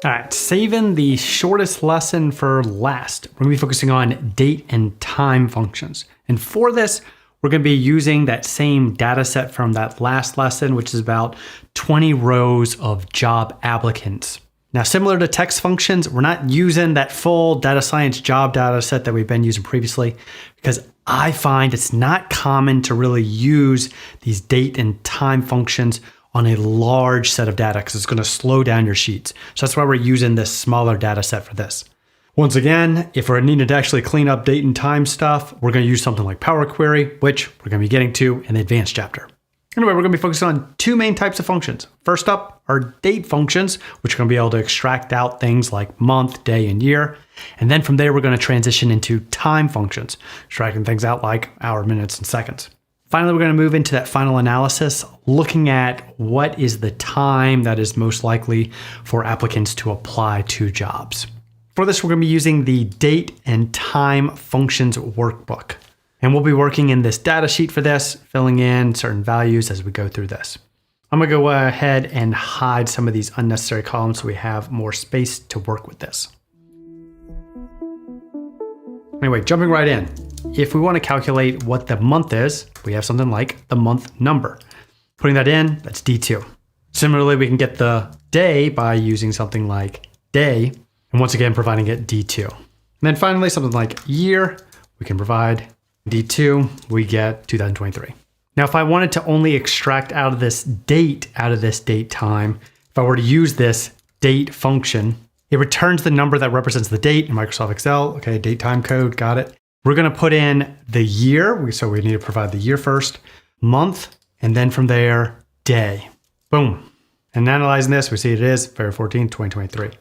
All right, saving the shortest lesson for last. We're going to be focusing on date and time functions. And for this, we're going to be using that same data set from that last lesson, which is about 20 rows of job applicants. Now, similar to text functions, we're not using that full data science job data set that we've been using previously because I find it's not common to really use these date and time functions on a large set of data because it's going to slow down your sheets. So that's why we're using this smaller data set for this. Once again, if we're needed to actually clean up date and time stuff, we're going to use something like Power Query, which we're going to be getting to in the advanced chapter. Anyway, we're going to be focusing on two main types of functions. First up are date functions, which are going to be able to extract out things like month, day, and year. And then from there, we're going to transition into time functions, extracting things out like hour, minutes, and seconds. Finally, we're going to move into that final analysis, looking at what is the time that is most likely for applicants to apply to jobs. For this, we're going to be using the date and time functions workbook. And we'll be working in this data sheet for this, filling in certain values as we go through this. I'm going to go ahead and hide some of these unnecessary columns so we have more space to work with this. Anyway, jumping right in. If we want to calculate what the month is, we have something like the month number. Putting that in, that's D2. Similarly, we can get the day by using something like day. And once again, providing it D2. And then finally, something like year, we can provide D2, we get 2023. Now, if I wanted to only extract out of this date time, if I were to use this date function, it returns the number that represents the date in Microsoft Excel. Okay, date time code, got it. We're going to put in the year. So we need to provide the year first, month, and then from there, day. Boom. And analyzing this, we see it is February 14, 2023.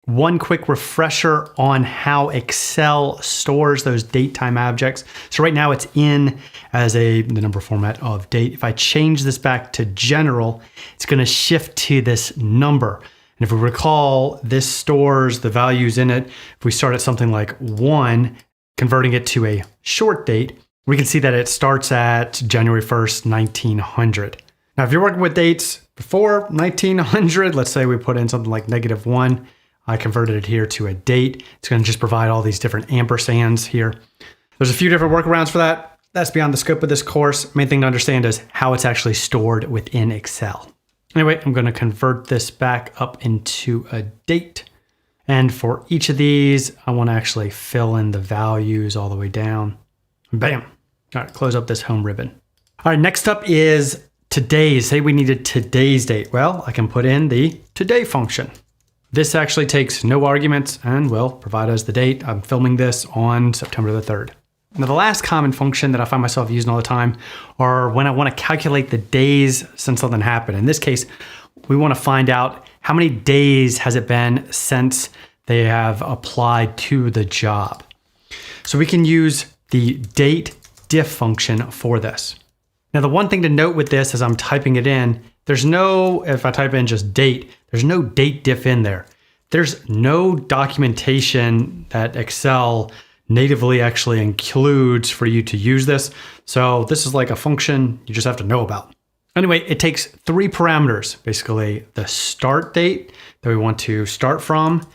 One quick refresher on how Excel stores those date time objects. So right now it's in as the number format of date. If I change this back to general, it's going to shift to this number. And if we recall, this stores the values in it. If we start at something like 1, converting it to a short date, we can see that it starts at January 1st, 1900. Now, if you're working with dates before 1900, let's say we put in something like -1. I converted it here to a date. It's going to just provide all these different ampersands here. There's a few different workarounds for that. That's beyond the scope of this course. Main thing to understand is how it's actually stored within Excel. Anyway, I'm going to convert this back up into a date. And for each of these, I want to actually fill in the values all the way down. Bam. All right, close up this home ribbon. All right, next up is today's. Say we needed today's date. Well, I can put in the today function. This actually takes no arguments and will provide us the date. I'm filming this on September the 3rd. Now, the last common function that I find myself using all the time are when I want to calculate the days since something happened. In this case, we want to find out how many days has it been since they have applied to the job. So we can use the date diff function for this. Now, the one thing to note with this as I'm typing it in, There's no, if I type in just date, there's no date diff in there. There's no documentation that Excel natively actually includes for you to use this. So this is like a function you just have to know about. Anyway, it takes 3 parameters, basically the start date that we want to start from,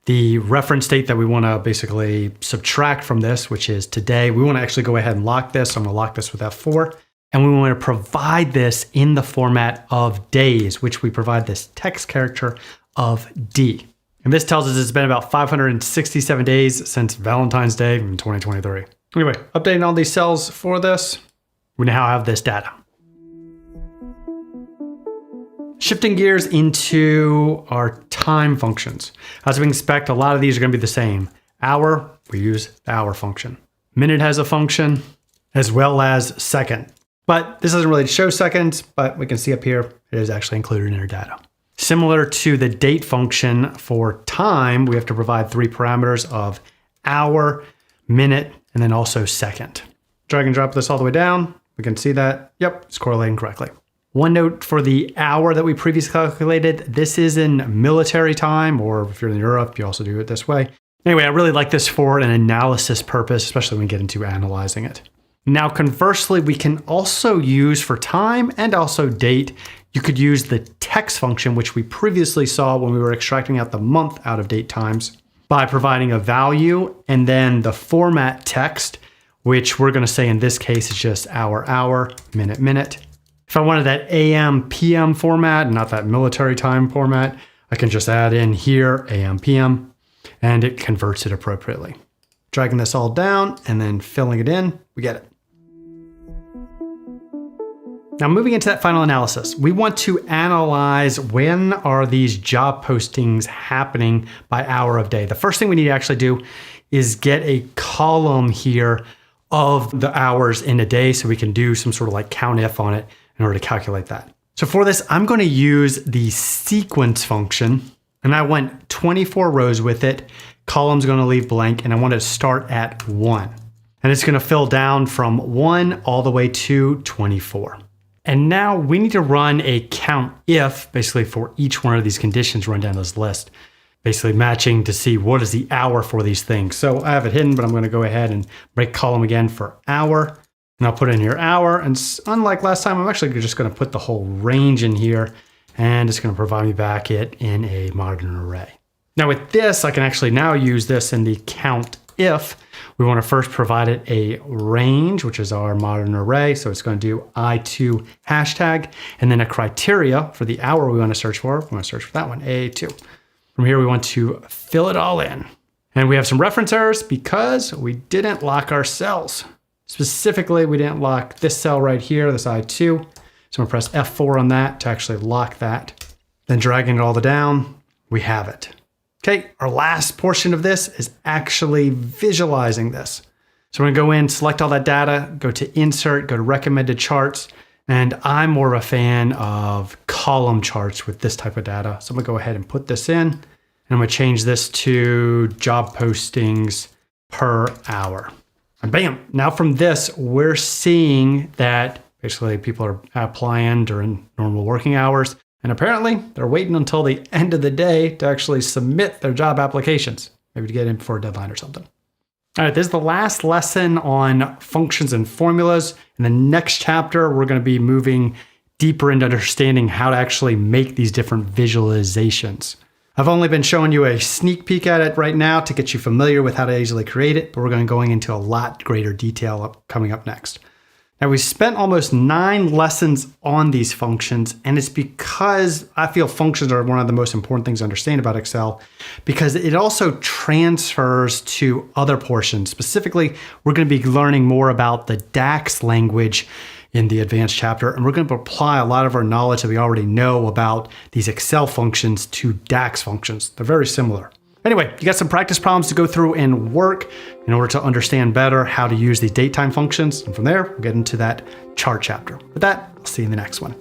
the reference date that we want to basically subtract from this, which is today. We want to actually go ahead and lock this. So I'm going to lock this with F4. And we want to provide this in the format of days, which we provide this text character of D. And this tells us it's been about 567 days since Valentine's Day in 2023. Anyway, updating all these cells for this, we now have this data. Shifting gears into our time functions. As we expect, a lot of these are going to be the same. Hour, we use the hour function. Minute has a function, as well as second. But this doesn't really show seconds, but we can see up here, it is actually included in our data. Similar to the date function for time, we have to provide 3 parameters of hour, minute, and then also second. Drag and drop this all the way down. We can see that, yep, it's correlating correctly. One note for the hour that we previously calculated, this is in military time, or if you're in Europe, you also do it this way. Anyway, I really like this for an analysis purpose, especially when we get into analyzing it. Now, conversely, we can also use for time and also date, you could use the text function, which we previously saw when we were extracting out the month out of date times, by providing a value and then the format text, which we're going to say in this case is just hour, minute, minute. If I wanted that AM, PM format, not that military time format, I can just add in here AM, PM, and it converts it appropriately. Dragging this all down and then filling it in, we get it. Now moving into that final analysis, we want to analyze when are these job postings happening by hour of day. The first thing we need to actually do is get a column here of the hours in a day so we can do some sort of like COUNTIF on it in order to calculate that. So for this, I'm going to use the sequence function, and I went 24 rows with it. Column's going to leave blank, and I want to start at 1. And it's going to fill down from 1 all the way to 24. And now we need to run a COUNTIF, basically for each one of these conditions, run down this list, basically matching to see what is the hour for these things. So I have it hidden, but I'm going to go ahead and break column again for hour. And I'll put in here hour. And unlike last time, I'm actually just going to put the whole range in here, and it's going to provide me back it in a modern array. Now with this, I can actually now use this in the COUNTIF. We want to first provide it a range, which is our modern array. So it's going to do I2 hashtag, and then a criteria for the hour we want to search for. We want to search for that one, A2. From here, we want to fill it all in. And we have some reference errors because we didn't lock our cells. Specifically, we didn't lock this cell right here, this I2. So I'm gonna press F4 on that to actually lock that. Then dragging it all the down, we have it. Okay, our last portion of this is actually visualizing this. So we're gonna go in, select all that data, go to Insert, go to Recommended Charts, and I'm more of a fan of column charts with this type of data. So I'm gonna go ahead and put this in, and I'm gonna change this to job postings per hour. And bam, now from this, we're seeing that basically people are applying during normal working hours. And apparently they're waiting until the end of the day to actually submit their job applications, maybe to get in before a deadline or something. All right, this is the last lesson on functions and formulas. In the next chapter, we're going to be moving deeper into understanding how to actually make these different visualizations. I've only been showing you a sneak peek at it right now to get you familiar with how to easily create it, but we're going to go into a lot greater detail coming up next. Now, we spent almost 9 lessons on these functions, and it's because I feel functions are one of the most important things to understand about Excel, because it also transfers to other portions. Specifically, we're going to be learning more about the DAX language in the advanced chapter, and we're going to apply a lot of our knowledge that we already know about these Excel functions to DAX functions. They're very similar. Anyway, you got some practice problems to go through and work in order to understand better how to use the date time functions. And from there, we'll get into that chart chapter. With that, I'll see you in the next one.